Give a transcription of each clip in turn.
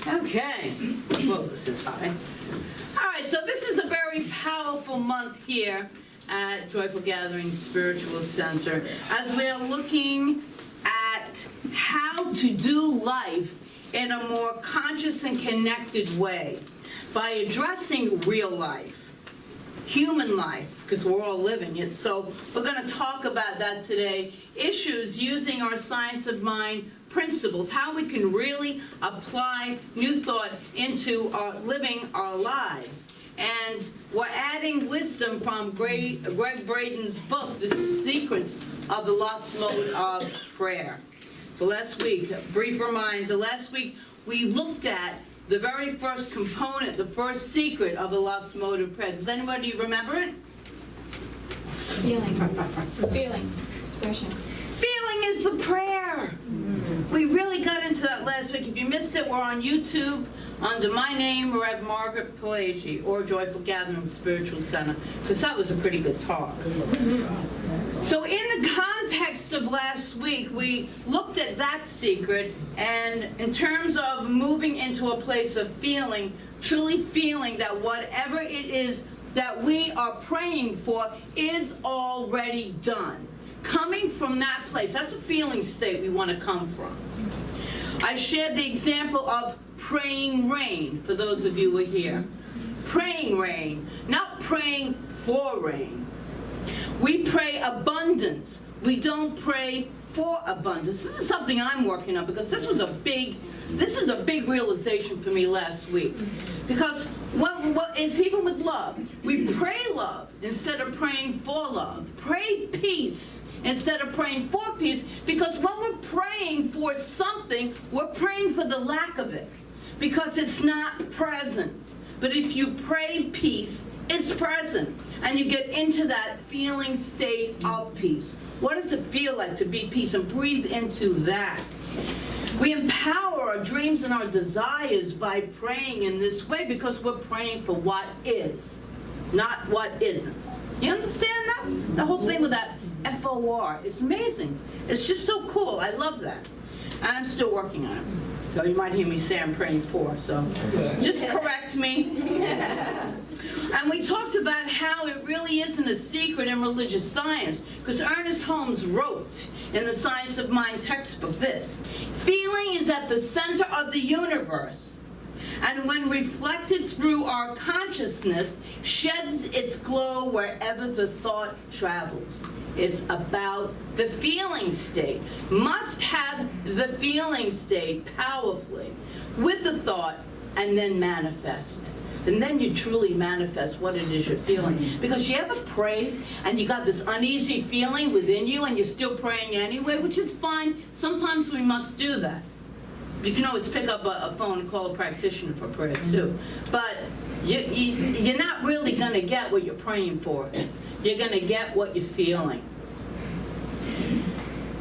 Okay. Whoa, this is high. All right, so this is a very powerful month here at Joyful Gathering Spiritual Center as we are looking at how to do life in a more conscious and connected way by addressing real life, human life, because we're all living it. So we're going to talk about that today. Issues using our science of mind principles, how we can really apply new thought into living our lives. And we're adding wisdom from Greg Braden's book, The Secrets of the Lost Mode of Prayer. So last week, a brief reminder, last week we looked at the very first component, the first secret of the lost mode of prayer. Does anybody remember it? Feeling, expression. Feeling is the prayer. We really got into that last week. If you missed it, we're on YouTube under my name, Rev Margaret Palagye, or Joyful Gathering Spiritual Center, because that was a pretty good talk. So in the context of last week, we looked at that secret, and in terms of moving into a place of feeling, truly feeling that whatever it is that we are praying for is already done. Coming from that place, that's a feeling state we want to come from. I shared the example of praying rain, for those of you who are here. Praying rain, not praying for rain. We pray abundance. We don't pray for abundance. This is something I'm working on because this is a big realization for me last week. Because it's even with love. We pray love instead of praying for love. Pray peace instead of praying for peace, because when we're praying for something, we're praying for the lack of it, because it's not present. But if you pray peace, it's present, and you get into that feeling state of peace. What does it feel like to be peace? And breathe into that. We empower our dreams and our desires by praying in this way, because we're praying for what is, not what isn't. You understand that? The whole thing with that FOR is amazing. It's just so cool. I love that. And I'm still working on it. So you might hear me say I'm praying for, so just correct me. And we talked about how it really isn't a secret in religious science, because Ernest Holmes wrote in the Science of Mind textbook this: feeling is at the center of the universe, and when reflected through our consciousness, sheds its glow wherever the thought travels. It's about the feeling state. Must have the feeling state powerfully with the thought, and then manifest. And then you truly manifest what it is you're feeling. Because you ever pray and you got this uneasy feeling within you and you're still praying anyway, which is fine. Sometimes we must do that. You can always pick up a phone and call a practitioner for prayer too. But you're not really going to get what you're praying for. You're going to get what you're feeling.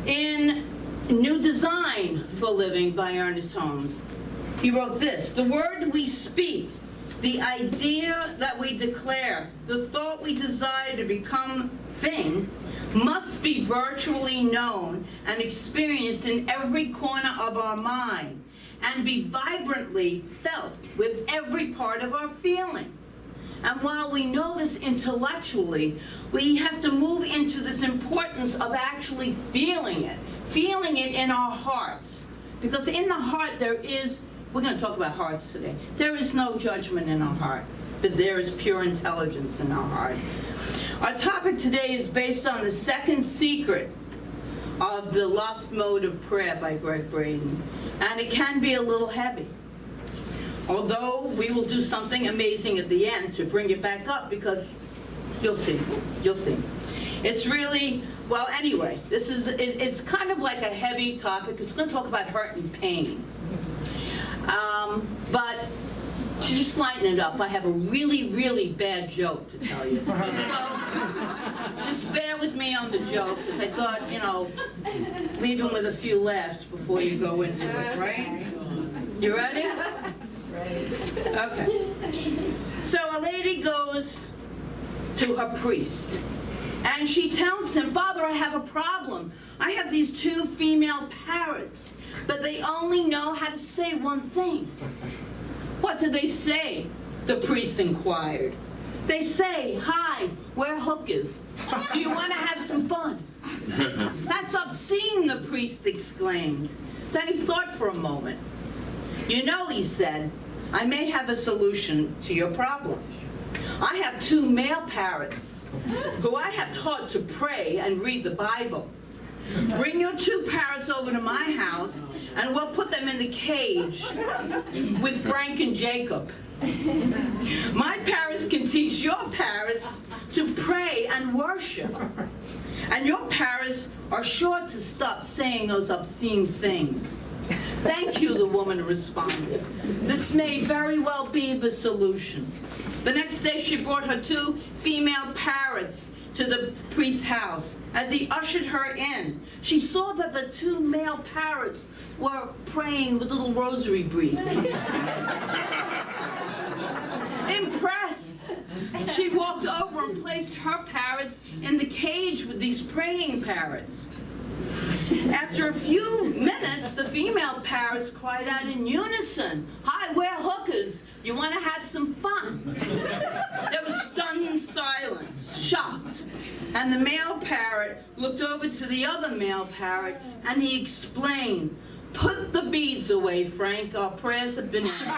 In New Design for Living by Ernest Holmes, he wrote this: the word we speak, the idea that we declare, the thought we desire to become thing, must be virtually known and experienced in every corner of our mind, and be vibrantly felt with every part of our feeling. And while we know this intellectually, we have to move into this importance of actually feeling it in our hearts. Because in the heart there is, we're going to talk about hearts today, there is no judgment in our heart, but there is pure intelligence in our heart. Our topic today is based on the second secret of the lost mode of prayer by Greg Braden, and it can be a little heavy. Although we will do something amazing at the end to bring it back up, because you'll see. It's really, well, anyway, it's kind of like a heavy topic, because we're going to talk about hurt and pain. But to just lighten it up, I have a really, really bad joke to tell you. So just bear with me on the joke, because I thought, leave them with a few laughs before you go into it, right? You ready? Okay. So a lady goes to her priest, And she tells him, Father, I have a problem. I have these 2 female parrots, but they only know how to say one thing. What do they say? The priest inquired. They say, hi, we're hookers. Do you want to have some fun? That's obscene, the priest exclaimed. Then he thought for a moment. You know, he said, I may have a solution to your problem. I have 2 male parrots who I have taught to pray and read the Bible. Bring your 2 parrots over to my house and we'll put them in the cage with Frank and Jacob. My parrots can teach your parrots to pray and worship. And your parrots are sure to stop saying those obscene things. Thank you, the woman responded. This may very well be the solution. The next day she brought her 2 female parrots to the priest's house. As he ushered her in, she saw that the 2 male parrots were praying with little rosary beads. Impressed, she walked over and placed her parrots in the cage with these praying parrots. After a few minutes, the female parrots cried out in unison, hi, we're hookers. You want to have some fun? There was stunned silence, shocked. And the male parrot looked over to the other male parrot and he explained, put the beads away, Frank. Our prayers have been answered.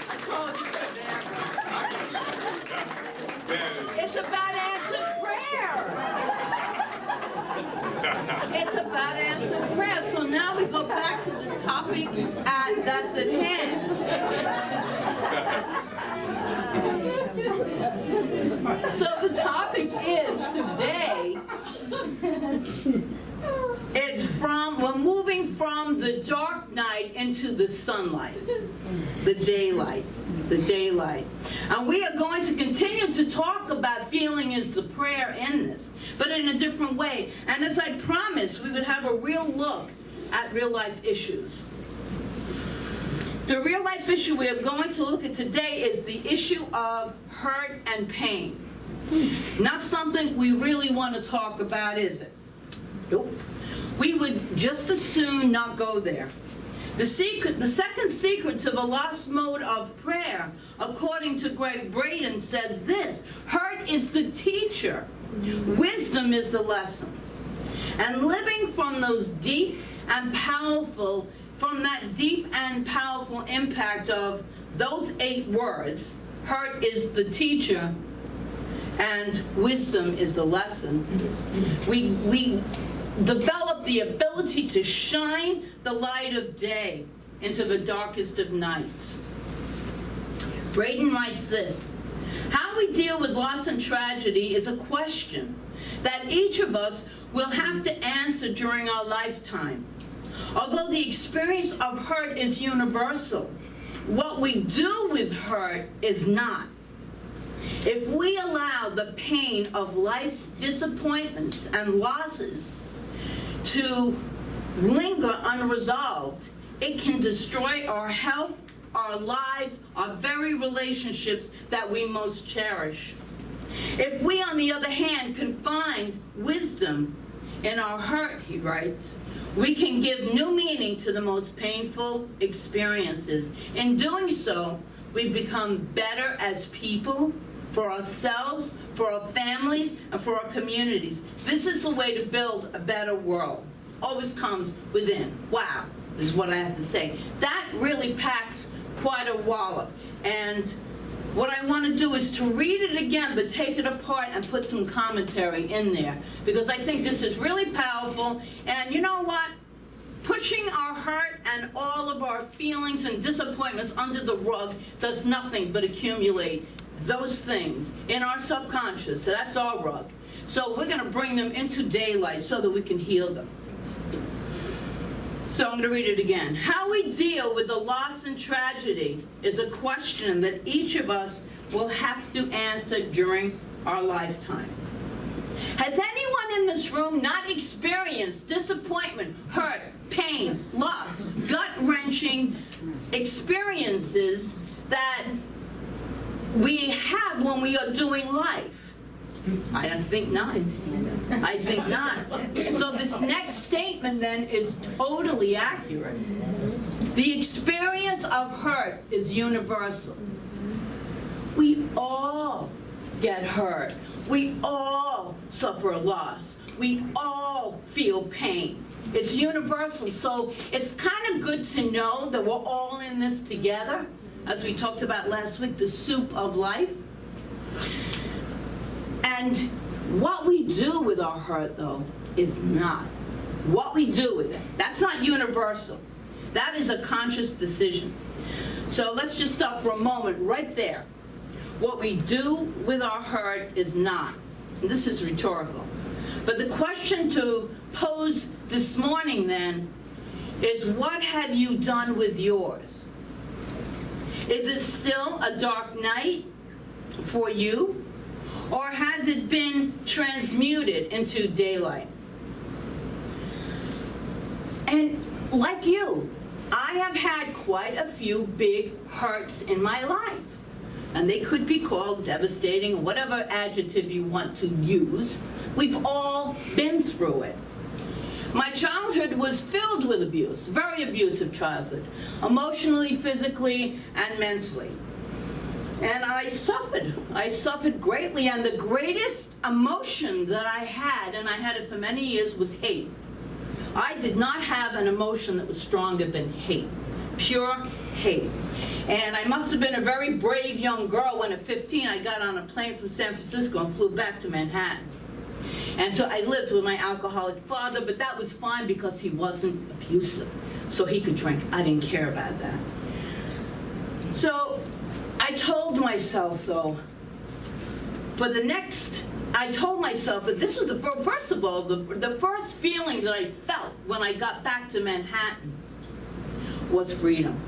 I told you that. It's about answered prayer. It's about answered prayer. So now we go back to the topic that's at hand. So the topic is today, we're moving from the dark night into the sunlight, the daylight. And we are going to continue to talk about feeling is the prayer in this, but in a different way. And as I promised, we would have a real look at real life issues. The real life issue we are going to look at today is the issue of hurt and pain. Not something we really want to talk about, is it? Nope. We would just as soon not go there. The second secret to the lost mode of prayer, according to Greg Braden, says this: hurt is the teacher, wisdom is the lesson. And living from that deep and powerful impact of those 8 words, hurt is the teacher and wisdom is the lesson, we develop the ability to shine the light of day into the darkest of nights. Braden writes this: how we deal with loss and tragedy is a question that each of us will have to answer during our lifetime. Although the experience of hurt is universal, what we do with hurt is not. If we allow the pain of life's disappointments and losses to linger unresolved, it can destroy our health, our lives, our very relationships that we most cherish. If we, on the other hand, can find wisdom in our hurt, he writes, we can give new meaning to the most painful experiences. In doing so, we become better as people, for ourselves, for our families, and for our communities. This is the way to build a better world. Always comes within. Wow, is what I have to say. That really packs quite a wallop. And what I want to do is to read it again, but take it apart and put some commentary in there, because I think this is really powerful. And you know what? Pushing our hurt and all of our feelings and disappointments under the rug does nothing but accumulate those things in our subconscious. That's our rug. So we're going to bring them into daylight so that we can heal them. So I'm going to read it again. How we deal with the loss and tragedy is a question that each of us will have to answer during our lifetime. Has anyone in this room not experienced disappointment, hurt, pain, loss, gut-wrenching experiences that we have when we are doing life. I don't think not. I think not. So this next statement then is totally accurate. The experience of hurt is universal. We all get hurt. We all suffer a loss. We all feel pain. It's universal. So it's kind of good to know that we're all in this together. As we talked about last week, the soup of life. And what we do with our hurt, though, is not. What we do with it, that's not universal. That is a conscious decision. So let's just stop for a moment right there. What we do with our hurt is not. And this is rhetorical. But the question to pose this morning, then, is what have you done with yours? Is it still a dark night for you? Or has it been transmuted into daylight? And like you, I have had quite a few big hurts in my life. And they could be called devastating, or whatever adjective you want to use. We've all been through it. My childhood was filled with abuse, very abusive childhood, emotionally, physically, and mentally. And I suffered greatly, and the greatest emotion that I had, and I had it for many years, was hate. I did not have an emotion that was stronger than hate, pure hate. And I must have been a very brave young girl when at 15 I got on a plane from San Francisco and flew back to Manhattan. And so I lived with my alcoholic father, but that was fine because he wasn't abusive, so he could drink. I didn't care about that. So I told myself, though, I told myself that this was first of all, the first feeling that I felt when I got back to Manhattan was freedom.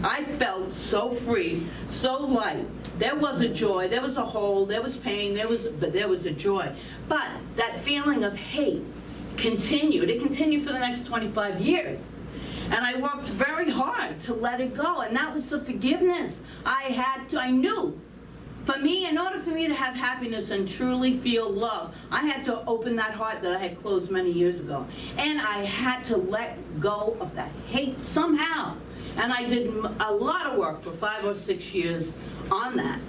I felt so free, so light. There was a joy, there was a hole, there was pain, but there was a joy. But that feeling of hate continued. It continued for the next 25 years. And I worked very hard to let it go. And that was the forgiveness I knew. For me, in order for me to have happiness and truly feel love, I had to open that heart that I had closed many years ago. And I had to let go of that hate somehow. And I did a lot of work for 5 or 6 years on that.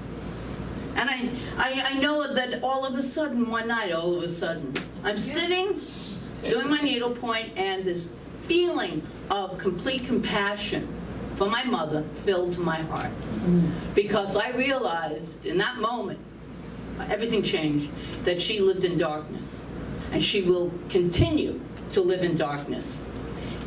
And I know that all of a sudden, one night, I'm sitting, doing my needlepoint, and this feeling of complete compassion for my mother filled my heart. Because I realized in that moment, everything changed, that she lived in darkness. And she will continue to live in darkness.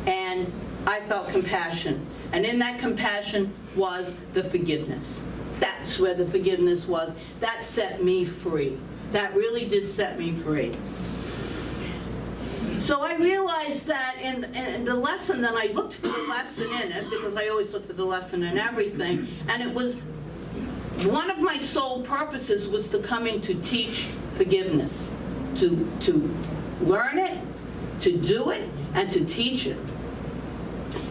And I felt compassion. And in that compassion was the forgiveness. That's where the forgiveness was. That set me free. That really did set me free. So I realized that in the lesson, then I looked for the lesson in it, because I always look for the lesson in everything, and it was, one of my sole purposes was to come in to teach forgiveness, to learn it, to do it, and to teach it.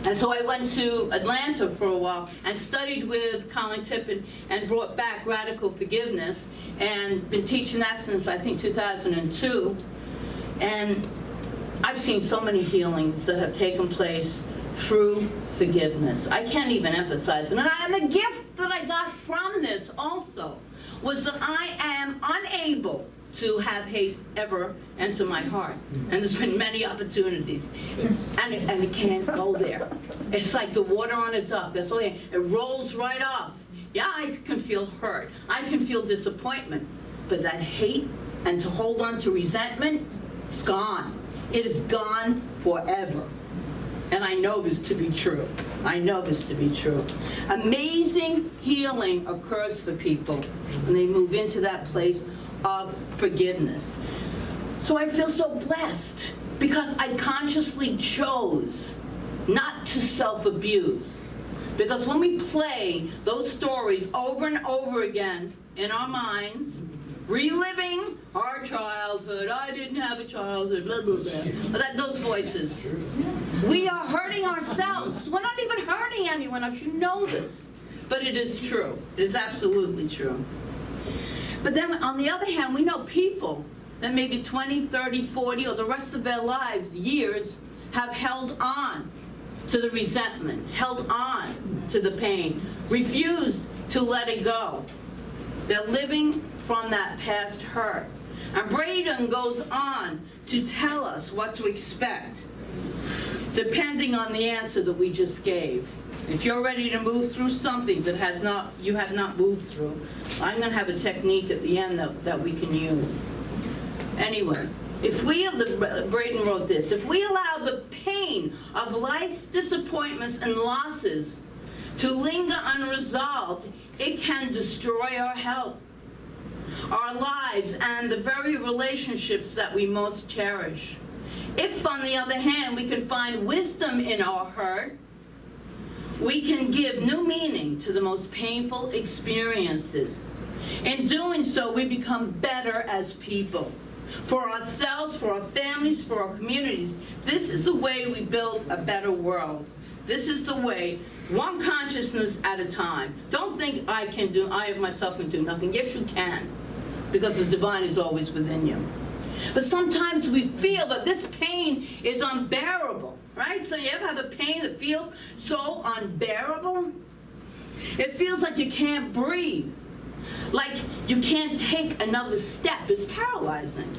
And so I went to Atlanta for a while and studied with Colin Tippett and brought back radical forgiveness, and been teaching that since, I think, 2002. And I've seen so many healings that have taken place through forgiveness. I can't even emphasize it. And the gift that I got from this also was that I am unable to have hate ever enter my heart. And there's been many opportunities. And it can't go there. It's like the water on a duck. That's all it rolls right off. Yeah, I can feel hurt. I can feel disappointment. But that hate and to hold on to resentment, it's gone. It is gone forever. And I know this to be true. I know this to be true. Amazing healing occurs for people when they move into that place of forgiveness. So I feel so blessed because I consciously chose not to self-abuse. Because when we play those stories over and over again in our minds, reliving our childhood, I didn't have a childhood, blah, blah, blah, those voices, we are hurting ourselves. We're not even hurting anyone else. You know this. But it is true. It is absolutely true. But then on the other hand, we know people that maybe 20, 30, 40, or the rest of their lives, years, have held on to the resentment, held on to the pain, refused to let it go. They're living from that past hurt. And Braden goes on to tell us what to expect, depending on the answer that we just gave. If you're ready to move through something that you have not moved through, I'm going to have a technique at the end that we can use. Anyway, Braden wrote this, if we allow the pain of life's disappointments and losses to linger unresolved, it can destroy our health, our lives, and the very relationships that we most cherish. If, on the other hand, we can find wisdom in our hurt, we can give new meaning to the most painful experiences. In doing so, we become better as people. For ourselves, for our families, for our communities. This is the way we build a better world. This is the way, one consciousness at a time. Don't think I myself can do nothing. Yes, you can, because the divine is always within you. But sometimes we feel that this pain is unbearable, right? So you ever have a pain that feels so unbearable? It feels like you can't breathe. Like you can't take another step. It's paralyzing.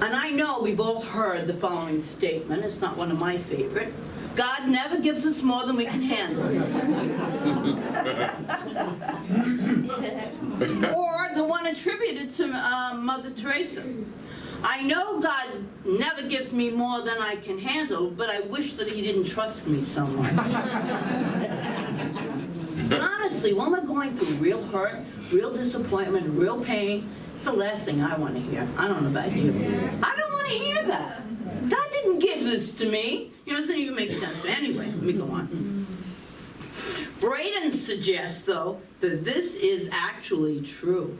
And I know we've all heard the following statement. It's not one of my favorite. God never gives us more than we can handle. Or the one attributed to Mother Teresa. I know God never gives me more than I can handle, but I wish that he didn't trust me so much. But honestly, when we're going through real hurt, real disappointment, real pain, it's the last thing I want to hear. I don't know about you. I don't want to hear that. God didn't give this to me. You know, it doesn't even make sense. Anyway, let me go on. Braden suggests, though, that this is actually true.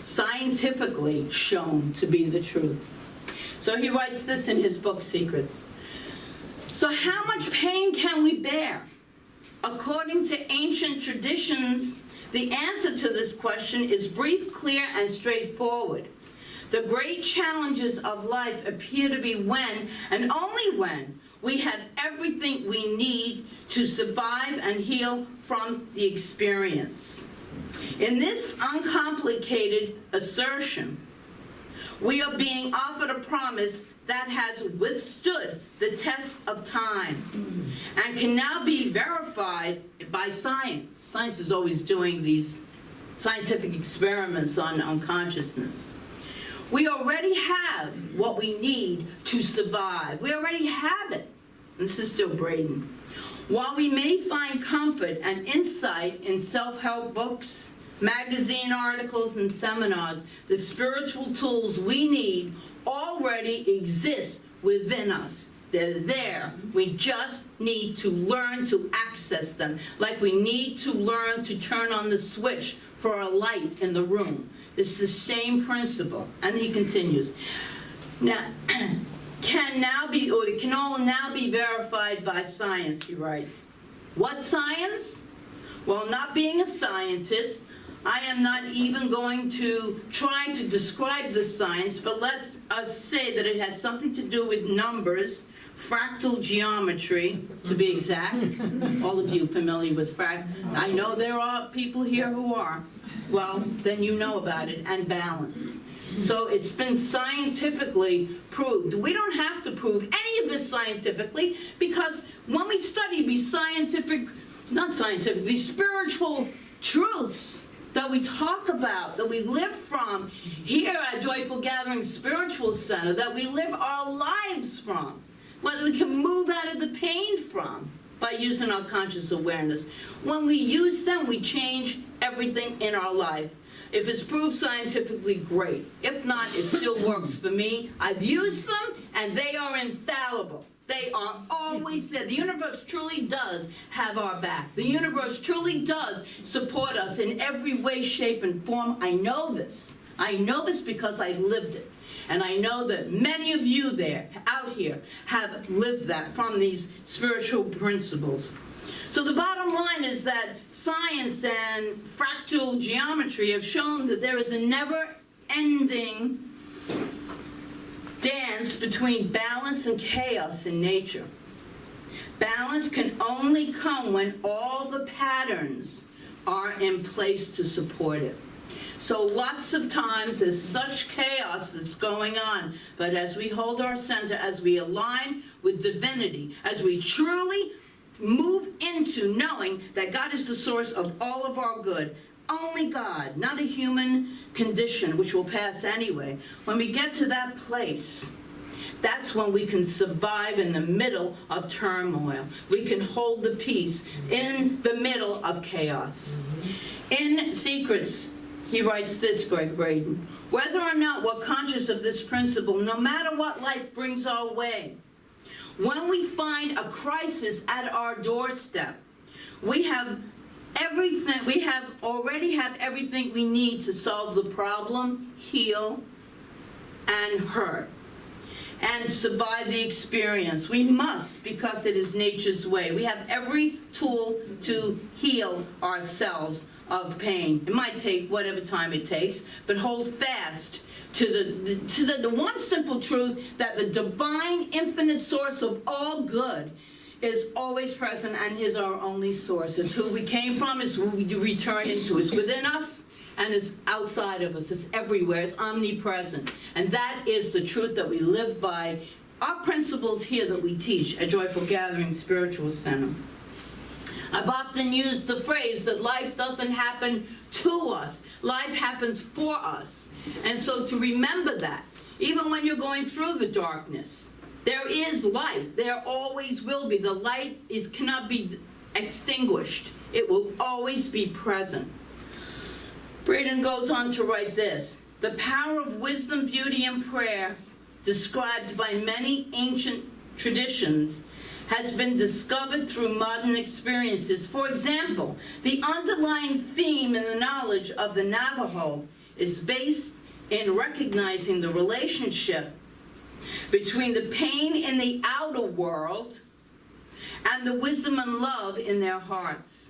Scientifically shown to be the truth. So he writes this in his book, Secrets. So how much pain can we bear? According to ancient traditions, the answer to this question is brief, clear, and straightforward. The great challenges of life appear to be when, and only when, we have everything we need to survive and heal from the experience. In this uncomplicated assertion, we are being offered a promise that has withstood the test of time and can now be verified by science. Science is always doing these scientific experiments on consciousness. We already have what we need to survive. We already have it. And this is still Braden. While we may find comfort and insight in self-help books, magazine articles, and seminars, the spiritual tools we need already exist within us. They're there. We just need to learn to access them, like we need to learn to turn on the switch for a light in the room. It's the same principle. And he continues. Now, it can all now be verified by science, he writes. What science? Well, not being a scientist, I am not even going to try to describe the science, but let us say that it has something to do with numbers, fractal geometry, to be exact. All of you familiar with I know there are people here who are. Well, then you know about it, and balance. So it's been scientifically proved. We don't have to prove any of this scientifically, because when we study these these spiritual truths that we talk about, that we live from here at Joyful Gathering Spiritual Center, that we live our lives from, what we can move out of the pain from by using our conscious awareness. When we use them, we change everything in our life. If it's proved scientifically, great. If not, it still works for me. I've used them, and they are infallible. They are always there. The universe truly does have our back. The universe truly does support us in every way, shape, and form. I know this. I know this because I lived it. And I know that many of you out here have lived that from these spiritual principles. So the bottom line is that science and fractal geometry have shown that there is a never-ending dance between balance and chaos in nature. Balance can only come when all the patterns are in place to support it. So lots of times there's such chaos that's going on, but as we hold our center, as we align with divinity, as we truly move into knowing that God is the source of all of our good, only God, not a human condition which will pass anyway. When we get to that place, that's when we can survive in the middle of turmoil. We can hold the peace in the middle of chaos. In Secrets, he writes this, Greg Braden: whether or not we're conscious of this principle, no matter what life brings our way, when we find a crisis at our doorstep, we already have everything we need to solve the problem, heal, and hurt, and survive the experience. We must, because it is nature's way. We have every tool to heal ourselves of pain. It might take whatever time it takes, but hold fast to the one simple truth that the divine infinite source of all good is always present and is our only source. It's who we came from, it's who we return into. It's within us and it's outside of us. It's everywhere. It's omnipresent. And that is the truth that we live by. Our principles here that we teach at Joyful Gathering Spiritual Center. I've often used the phrase that life doesn't happen to us. Life happens for us. And so to remember that, even when you're going through the darkness, there is light. There always will be. The light cannot be extinguished. It will always be present. Braden goes on to write this: the power of wisdom, beauty, and prayer, described by many ancient traditions, has been discovered through modern experiences. For example, the underlying theme in the knowledge of the Navajo is based in recognizing the relationship between the pain in the outer world and the wisdom and love in their hearts.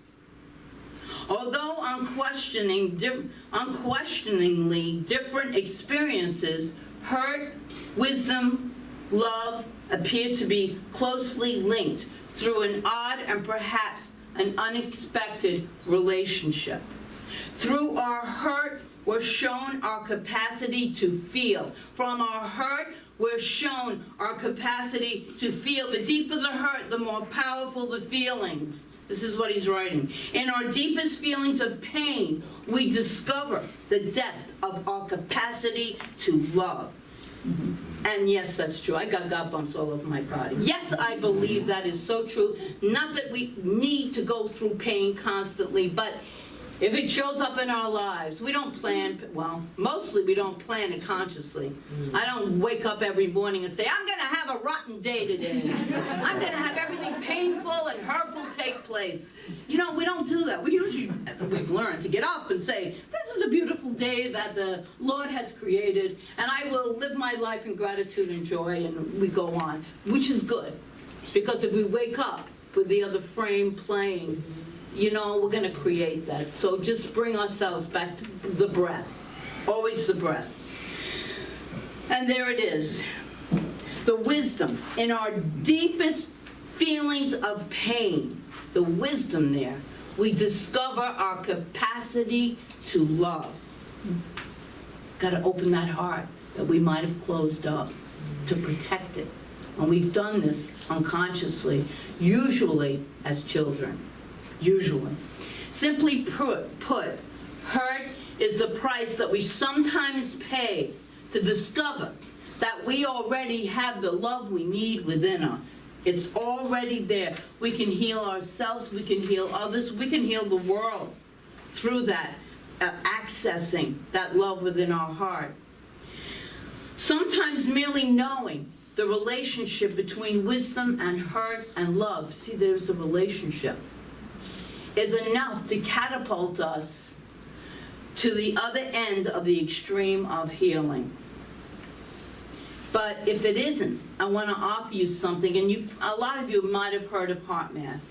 Although unquestioningly different experiences, hurt, wisdom, love appear to be closely linked through an odd and perhaps an unexpected relationship. Through our hurt, we're shown our capacity to feel. From our hurt, we're shown our capacity to feel. The deeper the hurt, the more powerful the feelings. This is what he's writing. In our deepest feelings of pain, we discover the depth of our capacity to love. And yes, that's true. I got God bumps all over my body. Yes, I believe that is so true. Not that we need to go through pain constantly, but if it shows up in our lives, we don't plan, well, mostly we don't plan it consciously. I don't wake up every morning and say, I'm going to have a rotten day today. I'm going to have everything painful and hurtful take place. You know, we don't do that. We've learned to get up and say, this is a beautiful day that the Lord has created, and I will live my life in gratitude and joy, and we go on, which is good. Because if we wake up with the other frame playing, you know, we're going to create that. So just bring ourselves back to the breath. Always the breath. And there it is. The wisdom in our deepest feelings of pain. The wisdom there. We discover our capacity to love. Got to open that heart that we might have closed up to protect it. And we've done this unconsciously, usually as children. Usually. Simply put, hurt is the price that we sometimes pay to discover that we already have the love we need within us. It's already there. We can heal ourselves, we can heal others, we can heal the world through that, accessing that love within our heart. Sometimes merely knowing the relationship between wisdom and hurt and love, see, there's a relationship, is enough to catapult us to the other end of the extreme of healing. But if it isn't, I want to offer you something, and a lot of you might have heard of heart math.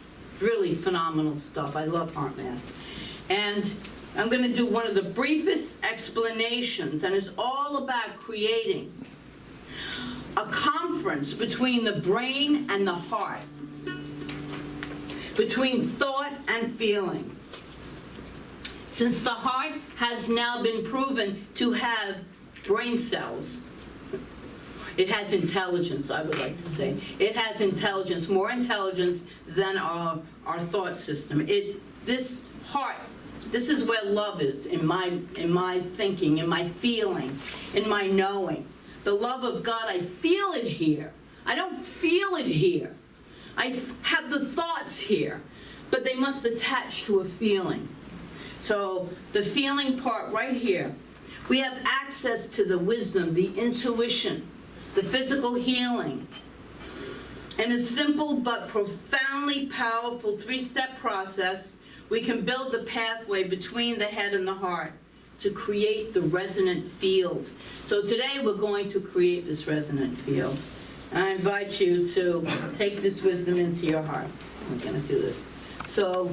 Really phenomenal stuff. I love heart math. And I'm going to do one of the briefest explanations, and it's all about creating a conference between the brain and the heart, between thought and feeling. Since the heart has now been proven to have brain cells, it has intelligence, I would like to say. It has intelligence, more intelligence than our thought system. This heart, this is where love is in my thinking, in my feeling, in my knowing. The love of God, I feel it here. I don't feel it here. I have the thoughts here, but they must attach to a feeling. So the feeling part right here, we have access to the wisdom, the intuition, the physical healing. In a simple but profoundly powerful 3-step process, we can build the pathway between the head and the heart to create the resonant field. So today we're going to create this resonant field. And I invite you to take this wisdom into your heart. I'm going to do this. So